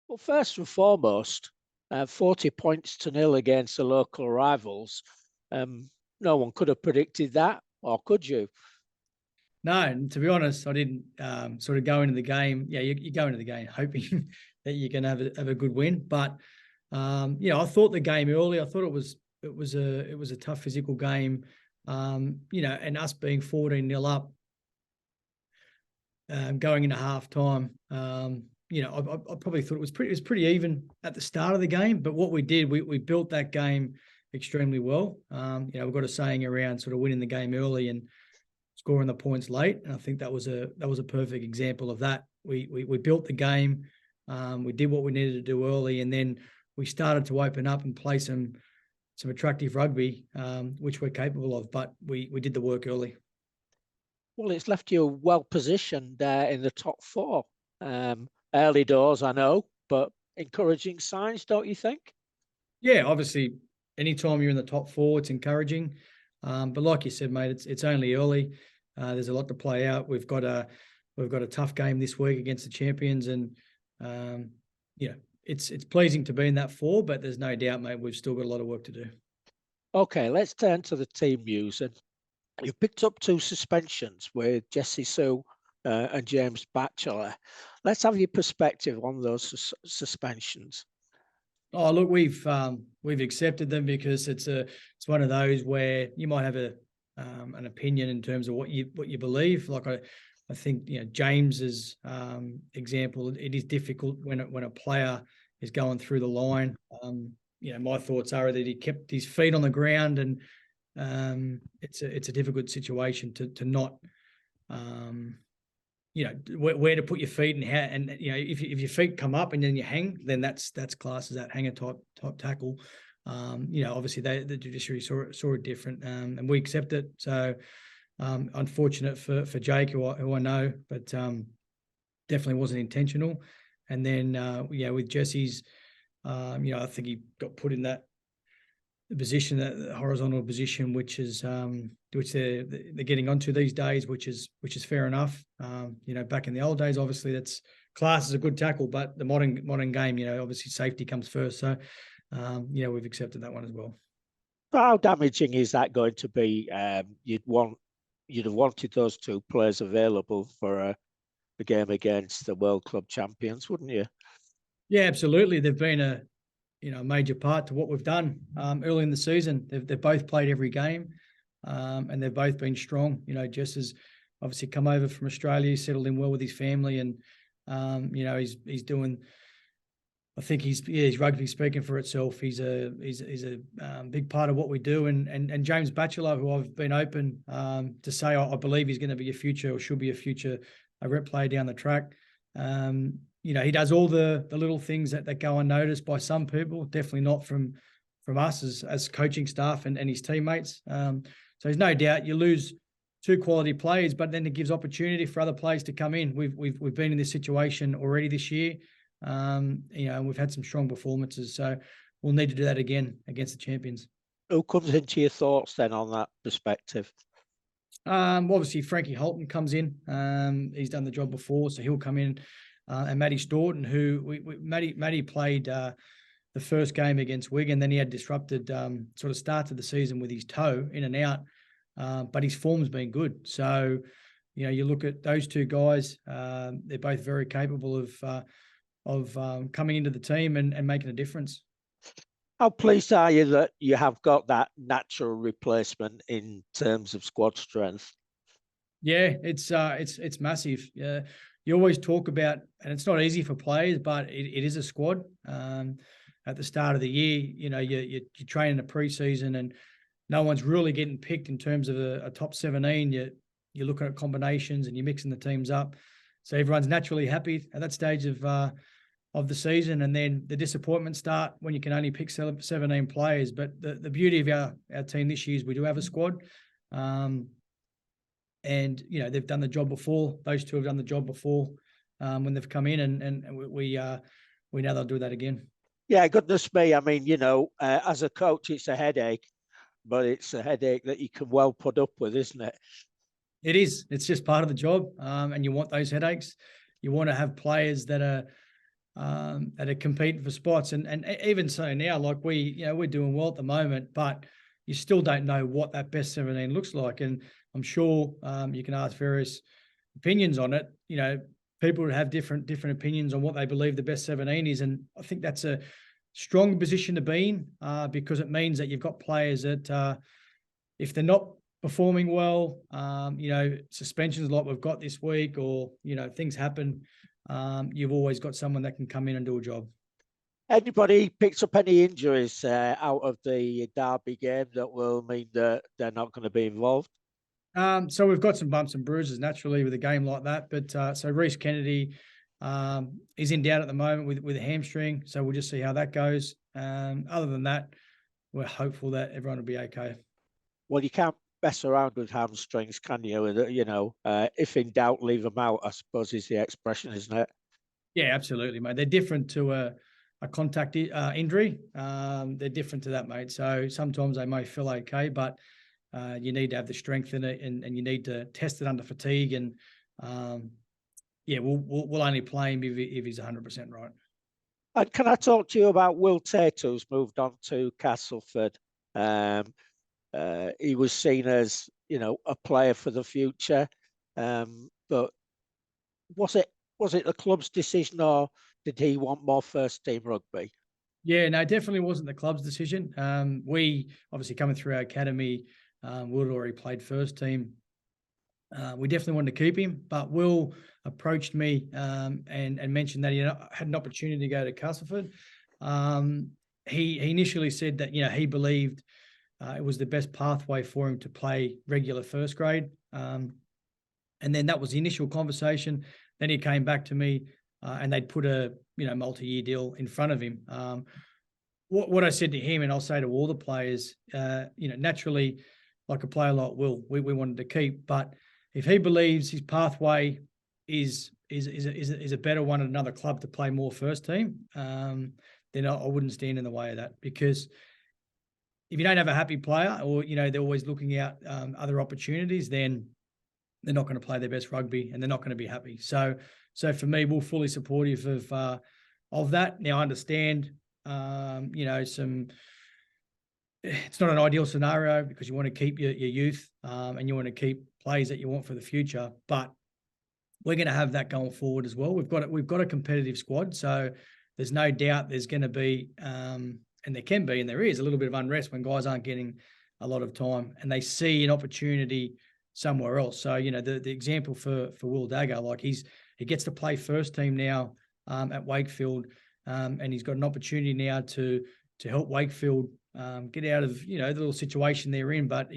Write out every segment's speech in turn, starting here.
Well, first and foremost, 40 points to nil against the local rivals. No one could have predicted that, or could you? No, and to be honest, I didn't sort of go into the game. Yeah, you go into the game hoping that you can have a good win. But I thought the game early. I thought it was a tough physical game. And us being 14-0 up, going into halftime. I probably thought it was pretty even at the start of the game. But what we did, we built that game extremely well. We've got a saying around sort of winning the game early and scoring the points late, and I think that was a perfect example of that. We built the game, we did what we needed to do early, and then we started to open up and play some attractive rugby, which we're capable of. But we did the work early. Well, it's left you well positioned in the top four. Early doors, I know, but encouraging signs, don't you think? Yeah, obviously, anytime you're in the top four, it's encouraging. But like you said, mate, it's only early. There's a lot to play out. We've got a tough game this week against the champions, and it's pleasing to be in that four. But there's no doubt, mate, we've still got a lot of work to do. Okay, let's turn to the team news. And you picked up 2 suspensions with Jesse Sue and James Batchelor. Let's have your perspective on those suspensions. Oh, look, we've accepted them because it's one of those where you might have an opinion in terms of what you believe. Like I think James's example, it is difficult when a player is going through the line. My thoughts are that he kept his feet on the ground, and it's a difficult situation to not. Where to put your feet and how, and if your feet come up and then you hang, then that's classed as that hanger type tackle. Obviously the judiciary saw it different, and we accept it. So unfortunate for Jake, who I know, but definitely wasn't intentional. And then with Jesse's, I think he got put in that position, that horizontal position, which they're getting onto these days, which is fair enough. Back in the old days, obviously that's class as a good tackle, but the modern game, obviously safety comes first. So, we've accepted that one as well. How damaging is that going to be? You'd have wanted those 2 players available for a game against the World Club champions, wouldn't you? Yeah, absolutely. They've been a major part to what we've done early in the season. They've both played every game, and they've both been strong. Jess has obviously come over from Australia, settled in well with his family, and he's doing. I think his rugby speaking for itself. He's a big part of what we do, and James Batchelor, who I've been open to say I believe he's going to be a future, or should be a future, rep player down the track. He does all the little things that go unnoticed by some people, definitely not from us as coaching staff and his teammates. So there's no doubt you lose 2 quality players, but then it gives opportunity for other players to come in. We've been in this situation already this year, and we've had some strong performances. So we'll need to do that again against the champions. Who comes into your thoughts then on that perspective? Obviously Frankie Holton comes in. He's done the job before, so he'll come in. And Matty Staunton, who Matty played the first game against Wigan, then he had disrupted sort of start to the season with his toe in and out, but his form's been good. So, you look at those 2 guys; they're both very capable of coming into the team and making a difference. How pleased are you that you have got that natural replacement in terms of squad strength? Yeah, it's massive. Yeah. You always talk about, and it's not easy for players, but it is a squad. At the start of the year, you train in a pre-season, and no one's really getting picked in terms of a top 17. You're looking at combinations and you're mixing the teams up, so everyone's naturally happy at that stage of the season, and then the disappointments start when you can only pick 17 players. But the beauty of our team this year is we do have a squad. And they've done the job before. Those 2 have done the job before when they've come in, and we know they'll do that again. Yeah, goodness me. I mean, as a coach, it's a headache, but it's a headache that you can well put up with, isn't it? It is. It's just part of the job, and you want those headaches. You want to have players that are that are competing for spots. And even so now, like we're doing well at the moment, but you still don't know what that best 17 looks like. And I'm sure you can ask various opinions on it. People would have different opinions on what they believe the best 17 is. And I think that's a strong position to be in, because it means that you've got players that if they're not performing well, suspensions like we've got this week, or, things happen, you've always got someone that can come in and do a job. Anybody picks up any injuries out of the Derby game that will mean that they're not going to be involved? So we've got some bumps and bruises naturally with a game like that. But so Reece Kennedy is in doubt at the moment with a hamstring. So we'll just see how that goes. Other than that, we're hopeful that everyone will be okay. Well, you can't mess around with hamstrings, can you? If in doubt, leave them out, I suppose is the expression, isn't it? Yeah, absolutely, mate. They're different to a contact injury. They're different to that, mate. So sometimes they may feel okay, but you need to have the strength in it, and you need to test it under fatigue. And we'll only play him if he's 100% right. And can I talk to you about Will Tate, who's moved on to Castleford? He was seen as, a player for the future. But was it the club's decision, or did he want more first team rugby? Yeah, no, definitely wasn't the club's decision. We obviously coming through our academy, Will already played first team. We definitely wanted to keep him, but Will approached me and mentioned that he had an opportunity to go to Castleford. He initially said that he believed it was the best pathway for him to play regular first grade, and then that was the initial conversation. Then he came back to me, and they'd put a multi-year deal in front of him. What I said to him, and I'll say to all the players, naturally, like a player like Will, we wanted to keep, but if he believes his pathway is a better one at another club to play more first team, then I wouldn't stand in the way of that. Because if you don't have a happy player, or they're always looking out other opportunities, then they're not going to play their best rugby, and they're not going to be happy. So for me, we're fully supportive of that. Now I understand, it's not an ideal scenario, because you want to keep your youth, and you want to keep players that you want for the future. But we're going to have that going forward as well. We've got a competitive squad, so there's no doubt there's going to be, and there can be, and there is a little bit of unrest when guys aren't getting a lot of time and they see an opportunity somewhere else. So the example for Will Dagger, like he gets to play first team now at Wakefield, and he's got an opportunity now to help Wakefield get out of the little situation they're in. But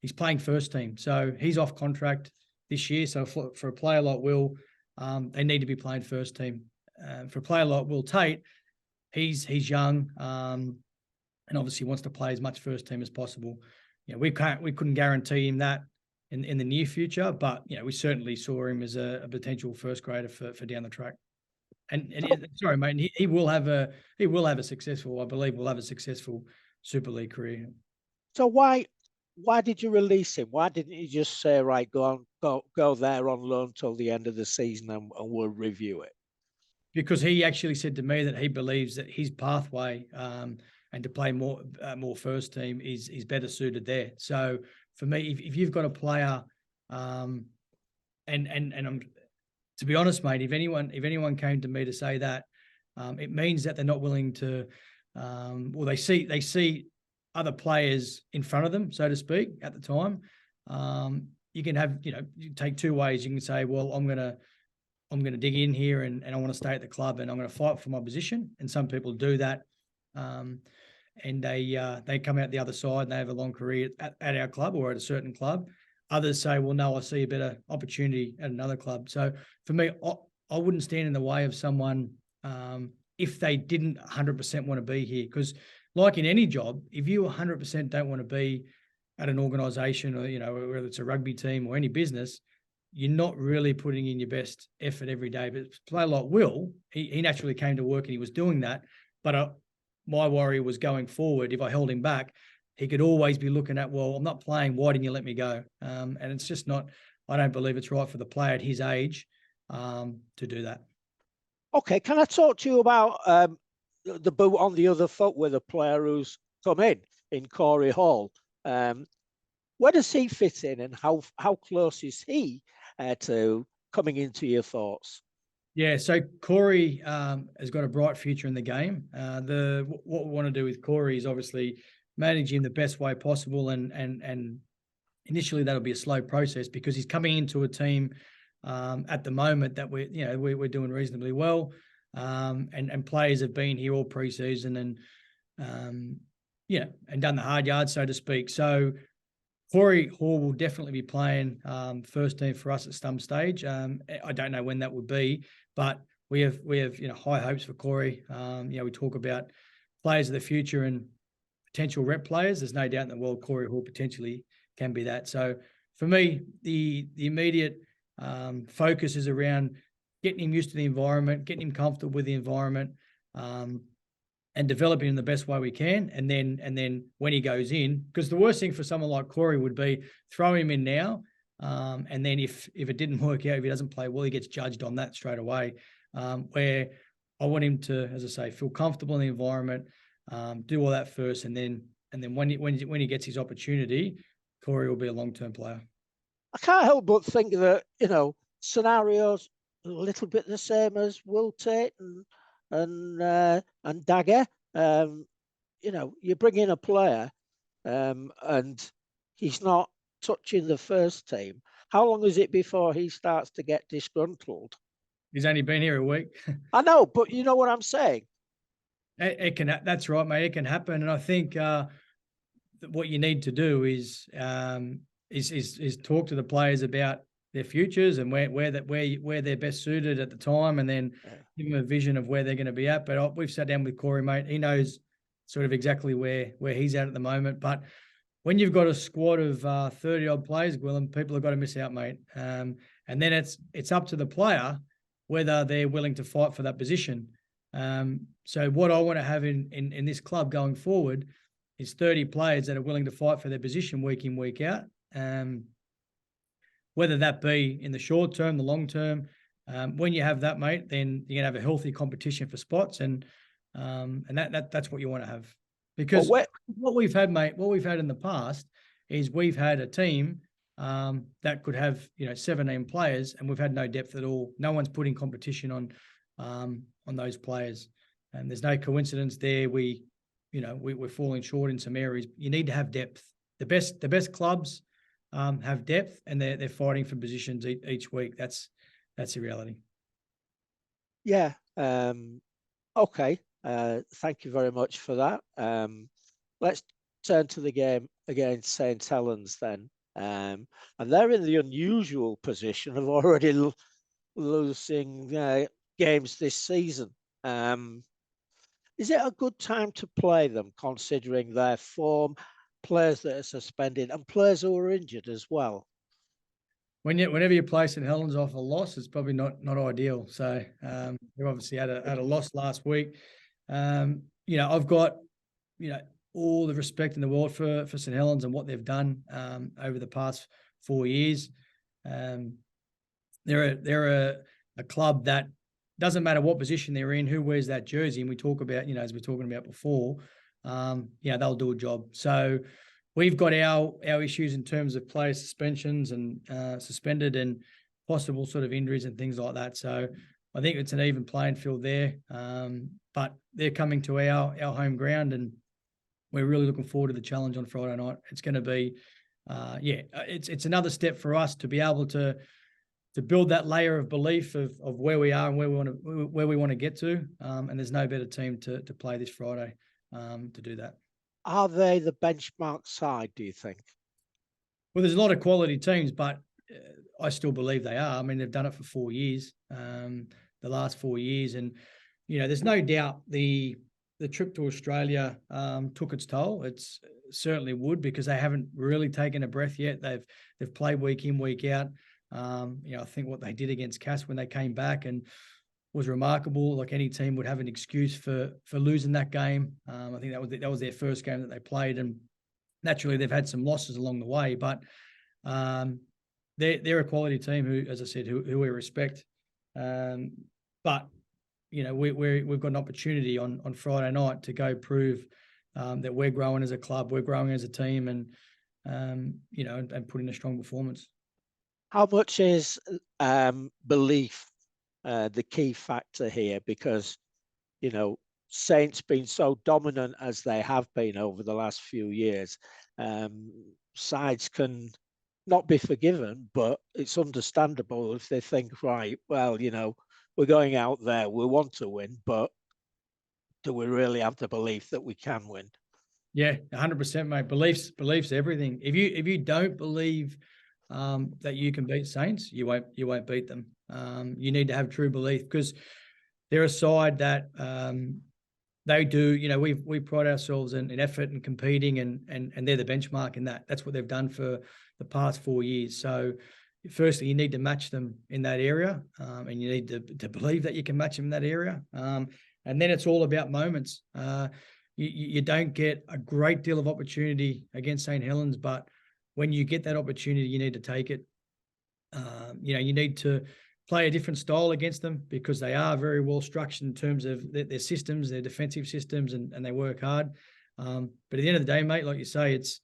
he's playing first team, so he's off contract this year. So for a player like Will, they need to be playing first team. For a player like Will Tate, he's young, and obviously wants to play as much first team as possible. We couldn't guarantee him that in the near future, but we certainly saw him as a potential first grader for down the track. And sorry, mate, he will have a successful, I believe, will have a successful Super League career. So why did you release him? Why didn't you just say, right, go there on loan till the end of the season, and we'll review it? Because he actually said to me that he believes that his pathway and to play more first team is better suited there. So for me, if you've got a player, and I'm, to be honest, mate, if anyone came to me to say that, it means that they're not willing to, or they see other players in front of them, so to speak, at the time. You can have, you take two ways. You can say, well, I'm going to dig in here and I want to stay at the club and I'm going to fight for my position. And some people do that. And they come out the other side and they have a long career at our club or at a certain club. Others say, well, no, I see a better opportunity at another club. So for me, I wouldn't stand in the way of someone if they didn't 100% want to be here. Because like in any job, if you 100% don't want to be at an organisation, or whether it's a rugby team or any business, you're not really putting in your best effort every day. But a player like Will, he naturally came to work and he was doing that. But my worry was going forward, if I held him back, he could always be looking at, well, I'm not playing, why didn't you let me go? And it's just not, I don't believe it's right for the player at his age to do that. Okay, can I talk to you about the boot on the other foot with a player who's come in Corey Hall? Where does he fit in, and how close is he to coming into your thoughts? Yeah, so Corey has got a bright future in the game. What we want to do with Corey is obviously manage him the best way possible, and initially that'll be a slow process because he's coming into a team at the moment that we're doing reasonably well, and players have been here all preseason and and done the hard yards, so to speak. So Corey Hall will definitely be playing first team for us at some stage. I don't know when that would be, but we have high hopes for Corey. We talk about players of the future and potential rep players. There's no doubt in the world Corey Hall potentially can be that. So for me, the immediate focus is around getting him used to the environment, getting him comfortable with the environment, and developing in the best way we can. And then when he goes in, because the worst thing for someone like Corey would be throw him in now. And then if it didn't work out, if he doesn't play well, he gets judged on that straight away. Where I want him to, as I say, feel comfortable in the environment, do all that first. And then when he gets his opportunity, Corey will be a long-term player. I can't help but think that, scenarios a little bit the same as Will Tate and Dagger. You bring in a player and he's not touching the first team. How long is it before he starts to get disgruntled? He's only been here a week. I know, but you know what I'm saying? It can. That's right, mate. It can happen. And I think what you need to do is talk to the players about their futures and where they're best suited at the time, and then give them a vision of where they're going to be at. But we've sat down with Corey, mate. He knows sort of exactly where he's at the moment. But when you've got a squad of 30-odd players, Willem, people have got to miss out, mate. And then it's up to the player whether they're willing to fight for that position. So what I want to have in this club going forward is 30 players that are willing to fight for their position week in, week out. Whether that be in the short term, the long term. When you have that, mate, then you're gonna have a healthy competition for spots, and that's what you want to have. Because what we've had, mate, what we've had in the past is we've had a team that could have 17 players, and we've had no depth at all. No one's putting competition on those players, and there's no coincidence there. We're falling short in some areas. You need to have depth. The best clubs have depth, and they're fighting for positions each week. That's the reality. Yeah. Okay. Thank you very much for that. Let's turn to the game against Saint Helens then. And they're in the unusual position of already losing games this season. Is it a good time to play them, considering their form, players that are suspended, and players who are injured as well? Whenever you play St Helens off a loss, it's probably not ideal. So we obviously had a loss last week. I've got all the respect in the world for St Helens and what they've done over the past 4 years. They're a club that doesn't matter what position they're in, who wears that jersey, and we talk about as we're talking about before. They'll do a job. So we've got our issues in terms of player suspensions and suspended and possible sort of injuries and things like that. So I think it's an even playing field there. But they're coming to our home ground, and we're really looking forward to the challenge on Friday night. It's going to be, it's another step for us to be able to build that layer of belief of where we are and where we want to get to. And there's no better team to play this Friday to do that. Are they the benchmark side, do you think? Well, there's a lot of quality teams, but I still believe they are. I mean, they've done it for 4 years, the last 4 years. And, there's no doubt the trip to Australia took its toll. It's certainly would, because they haven't really taken a breath yet. They've played week in, week out. I think what they did against Cass when they came back and was remarkable. Like any team would have an excuse for losing that game. I think that was their first game that they played, and naturally they've had some losses along the way. But they're a quality team who, as I said, who we respect. But we've got an opportunity on Friday night to go prove that we're growing as a club, we're growing as a team, and and put in a strong performance. How much is belief the key factor here? Because Saints been so dominant as they have been over the last few years. Sides can not be forgiven, but it's understandable if they think, right, well, we're going out there, we want to win, but do we really have the belief that we can win? Yeah, 100%, mate. Beliefs everything. If you don't believe that you can beat Saints, you won't beat them. You need to have true belief, because they're a side that they do. We pride ourselves in effort and competing, and they're the benchmark in that. That's what they've done for the past 4 years. So, firstly, you need to match them in that area, and you need to believe that you can match them in that area. And then it's all about moments. You don't get a great deal of opportunity against Saint Helens, but when you get that opportunity, you need to take it. You need to play a different style against them, because they are very well structured in terms of their systems, their defensive systems, and they work hard. But at the end of the day, mate, like you say, it's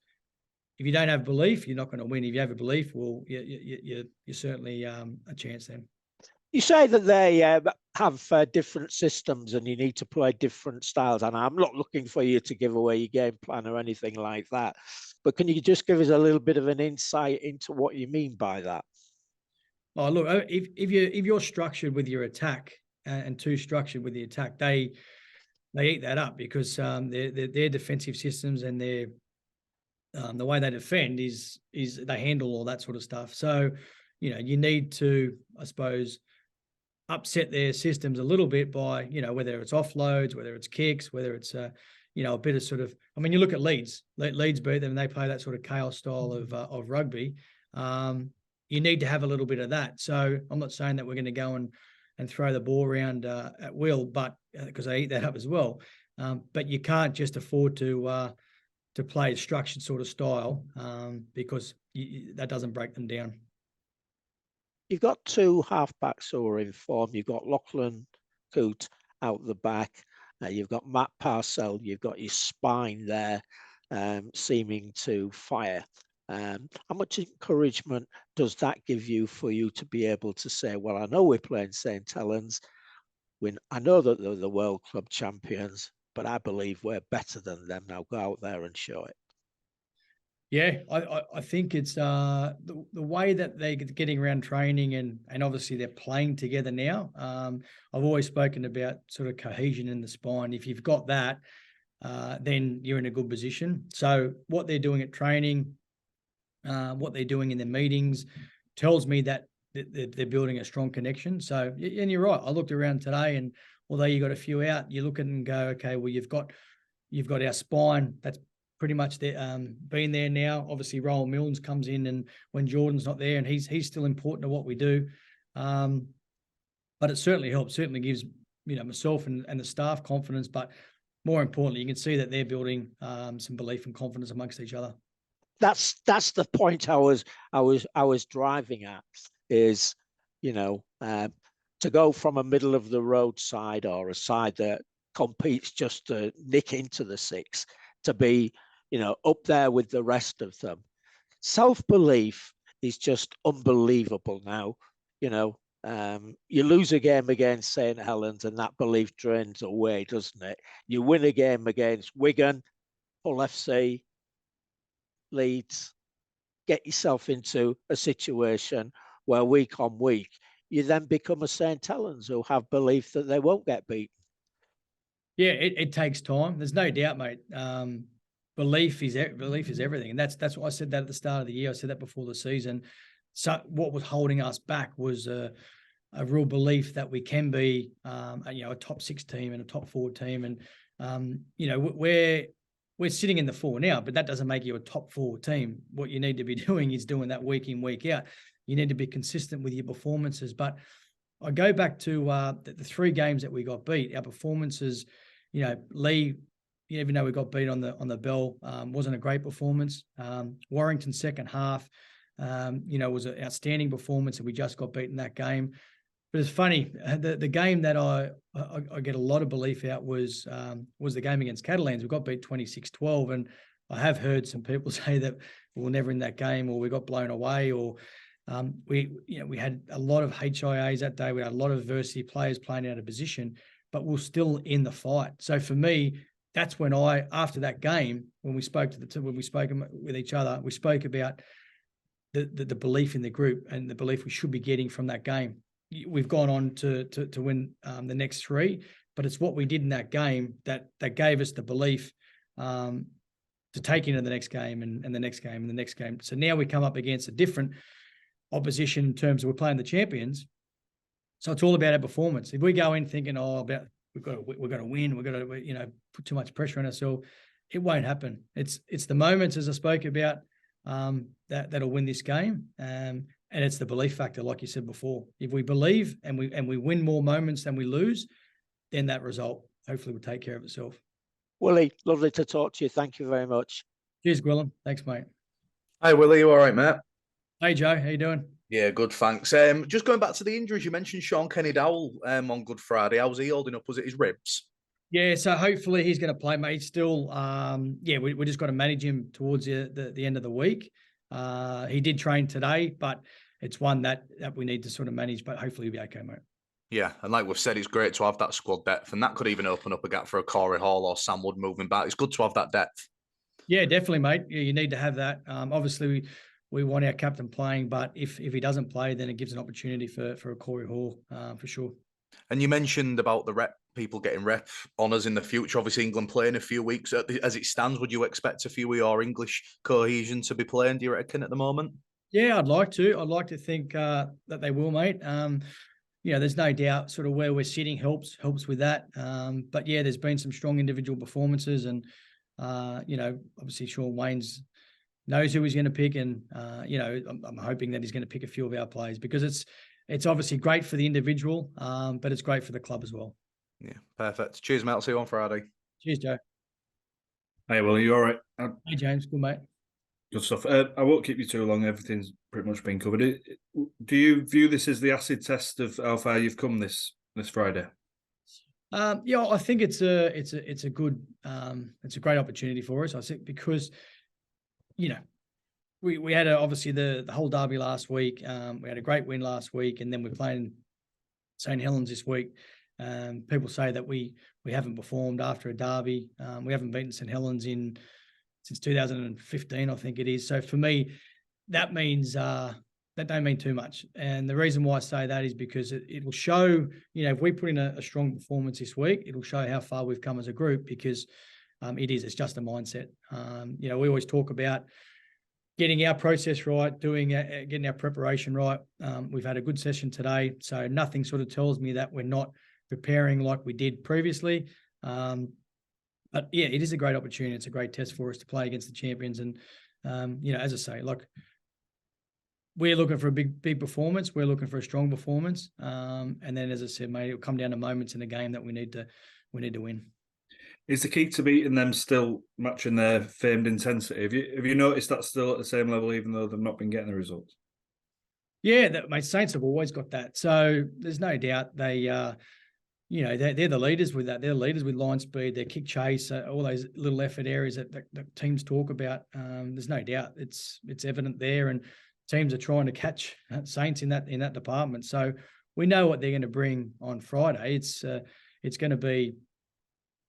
if you don't have belief, you're not going to win. If you have a belief, well, you're certainly a chance then. You say that they have different systems and you need to play different styles. And I'm not looking for you to give away your game plan or anything like that. But can you just give us a little bit of an insight into what you mean by that? Oh, look, if you're structured with your attack and too structured with the attack, they eat that up, because their defensive systems and their the way they defend is they handle all that sort of stuff. So, you need to, I suppose, upset their systems a little bit by, whether it's offloads, whether it's kicks, whether it's a bit of sort of, I mean, you look at Leeds beat them and they play that sort of chaos style of rugby. You need to have a little bit of that. So I'm not saying that we're going to go and throw the ball around at will, but because they eat that up as well. But you can't just afford to play a structured sort of style, because that doesn't break them down. You've got two halfbacks who are in form. You've got Lachlan Coote out the back. You've got Matt Parcell. You've got your spine there, seeming to fire. How much encouragement does that give you for you to be able to say, well, I know we're playing Saint Helens. I know that they're the World Club champions, but I believe we're better than them. Now go out there and show it. Yeah, I think it's the way that they're getting around training, and obviously they're playing together now. I've always spoken about sort of cohesion in the spine. If you've got that, then you're in a good position. So what they're doing at training, what they're doing in their meetings, tells me that they're building a strong connection. So, and you're right. I looked around today, and although you got a few out, you look at it and go, okay, well, you've got our spine that's pretty much been there now. Obviously, Rowan Milnes comes in, and when Jordan's not there, and he's still important to what we do. But it certainly helps. Certainly gives myself and the staff confidence. But more importantly, you can see that they're building some belief and confidence amongst each other. That's the point I was driving at. Is to go from a middle of the road side, or a side that competes just to nick into the six, to be up there with the rest of them. Self-belief is just unbelievable now. You lose a game against Saint Helens and that belief drains away, doesn't it? You win a game against Wigan, Hull FC, Leeds, get yourself into a situation where week on week, you then become a Saint Helens who have belief that they won't get beaten. Yeah, it takes time. There's no doubt, mate. Belief is everything, and that's what I said that at the start of the year. I said that before the season. So what was holding us back was a real belief that we can be, a top 6 team and a top 4 team, and we're sitting in the 4 now, but that doesn't make you a top 4 team. What you need to be doing is doing that week in, week out. You need to be consistent with your performances. But I go back to the 3 games that we got beat. Our performances, Lee, even though we got beat on the bell, wasn't a great performance. Warrington's second half, was an outstanding performance, and we just got beaten that game. But it's funny, the game that I get a lot of belief out was the game against Catalans. We got beat 26-12, and I have heard some people say that we were never in that game, or we got blown away, or we had a lot of HIAs that day. We had a lot of varsity players playing out of position, but we're still in the fight. So for me, that's when after that game, when we spoke with each other, we spoke about the belief in the group and the belief we should be getting from that game. We've gone on to win the next 3, but it's what we did in that game that gave us the belief to take into the next game and the next game and the next game. So now we come up against a different opposition in terms of we're playing the champions. So it's all about our performance. If we go in thinking, we're going to win, we're going to put too much pressure on ourselves, it won't happen. It's the moments, as I spoke about, that'll win this game. And it's the belief factor, like you said before. If we believe and we win more moments than we lose, then that result hopefully will take care of itself. Willie, lovely to talk to you. Thank you very much. Cheers, Gwilym. Thanks, mate. Hi, Willie. You all right, mate? Hey, Joe. How you doing? Yeah, good, thanks. Just going back to the injuries, you mentioned Sean Kenny-Dowell on Good Friday. How was he holding up? Was it his ribs? Yeah, so hopefully he's going to play, mate. Still, we just got to manage him towards the end of the week. He did train today, but it's one that we need to sort of manage, but hopefully he'll be okay, mate. Yeah, and like we've said, it's great to have that squad depth, and that could even open up a gap for a Corey Hall or Sam Wood moving back. It's good to have that depth. Yeah, definitely, mate. Yeah, you need to have that. Obviously, we want our captain playing, but if he doesn't play, then it gives an opportunity for a Corey Hall, for sure. And you mentioned about the people getting rep honours in the future. Obviously, England playing a few weeks. As it stands, would you expect a few of your English cohesion to be playing, do you reckon, at the moment? Yeah, I'd like to. I'd like to think that they will, mate. There's no doubt sort of where we're sitting helps with that. But yeah, there's been some strong individual performances, and obviously Sean Waynes knows who he's going to pick, and I'm hoping that he's going to pick a few of our players, because it's obviously great for the individual, but it's great for the club as well. Yeah, perfect. Cheers, mate. I'll see you on Friday. Cheers, Joe. Hey, well, are you all right? Hey, James. Good, mate. Good stuff. I won't keep you too long. Everything's pretty much been covered. Do you view this as the acid test of how far you've come this Friday? I think it's a great opportunity for us. I think because we had obviously the whole derby last week. We had a great win last week, and then we're playing Saint Helens this week. People say that we haven't performed after a derby. We haven't beaten Saint Helens since 2015, I think it is. So for me, that means that don't mean too much. And the reason why I say that is because it will show, if we put in a strong performance this week, it'll show how far we've come as a group, because it's just a mindset. We always talk about getting our process right, getting our preparation right. We've had a good session today, so nothing sort of tells me that we're not preparing like we did previously. But yeah, it is a great opportunity. It's a great test for us to play against the champions. And, as I say, we're looking for a big performance. We're looking for a strong performance. And then, as I said, mate, it'll come down to moments in the game that we need to win. Is the key to beating them still matching their famed intensity? Have you noticed that still at the same level, even though they've not been getting the results? Yeah, mate, Saints have always got that. So there's no doubt they're the leaders with that. They're leaders with line speed, their kick chase, all those little effort areas that teams talk about. There's no doubt it's evident there, and teams are trying to catch Saints in that department. So we know what they're going to bring on Friday. It's going to be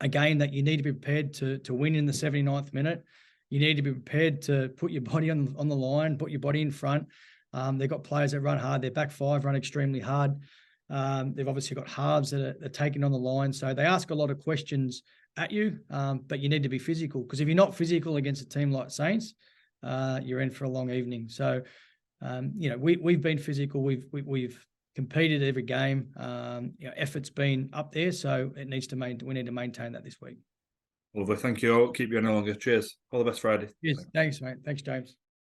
a game that you need to be prepared to win in the 79th minute. You need to be prepared to put your body on the line, put your body in front. They've got players that run hard. Their back five run extremely hard. They've obviously got halves that are taking on the line. So they ask a lot of questions at you, but you need to be physical, because if you're not physical against a team like Saints, you're in for a long evening. So, we've been physical. We've competed every game. Effort's been up there, so we need to maintain that this week. Lovely. Thank you. I'll keep you any longer. Cheers. All the best Friday. Cheers. Thanks, mate. Thanks, James.